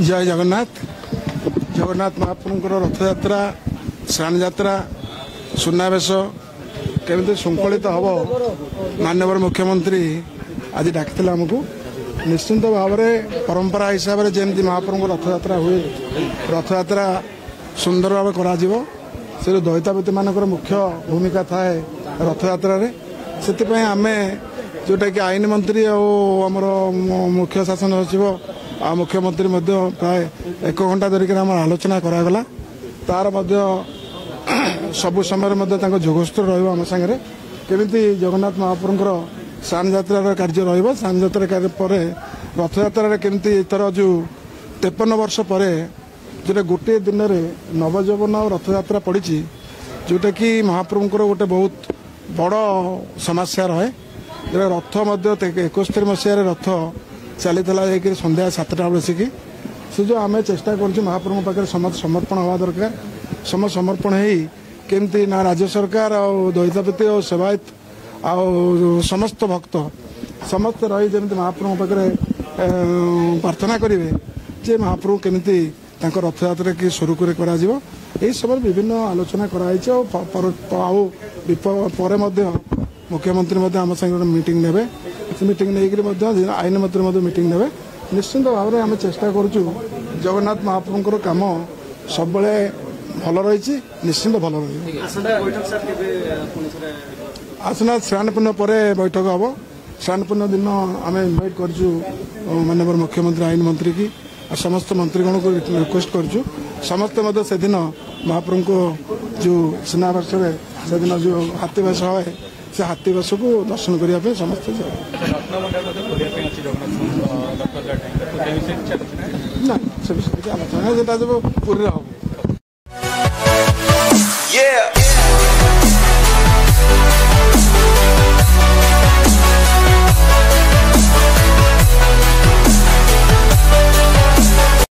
जय जगन्नाथ जगन्नाथ महाप्रभुंकर रथयात्रा स्नान यात्रा सुनावेश केमी श्रृंखलित हम माननीय मुख्यमंत्री आज डाकी आमको निश्चिंत भाव में परंपरा हिसाब से जमी महाप्रभु रथयात्रा हुए रथयात्रा सुंदर भाव कर दयितापति मानक मुख्य भूमिका थाए रथयात्रा से आम जोटा कि आईन मंत्री आमर मुख्य शासन सचिव आ मुख्यमंत्री प्राय 1 घंटा धरिक आलोचना करागला तार सबु समय जोगस्थ रम सागर केमी जगन्नाथ महाप्रभुंर स्नान यात्रा कार्य स्नान यात्रा कार्य पर रथयात्रा केमती इतर जो 53 वर्ष पर जोटा गोटे दिन में नवजौवन और रथयात्रा पड़ी जोटा कि महाप्रभुंर गोटे बहुत बड़ समस्या रहे रथ 71 मसीह रथ चली संध्या 7टा बसिकी से जो आम चेष्टा कर महाप्रभु पाखे समस्त समर्पण हवा दरकार समस्त समर्पण केमती ना राज्य सरकार दयितापति और सेवायत आ समस्त भक्त समस्त रही जमी महाप्रभु पाखे प्रार्थना करेंगे जे महाप्रभु केमती रथयात्रा की सुरुखुरे यही समय विभिन्न आलोचना कराई मुख्यमंत्री आम संगे मीटिंग ने मीटिंग नहीं आईन मंत्री मीटिंग ने निश्चिंत भाव में आम चेष्टा करुँ जगन्नाथ महाप्रभुंर कम सब भल रही निश्चिंत भल रही आसना स्नान पूर्ण पर बैठक हम स्नान पूर्ण दिन आम इनवाइट कर माननीय मुख्यमंत्री आईन मंत्री की समस्त मंत्रीगण को रिक्वेस्ट करुँ समस्ते से दिन महाप्रभु को जो सुनावेश से दिन जो हाथीवेश है से हाथीवेश को दर्शन करने समस्ते ना से आलोचना जो पूरी हम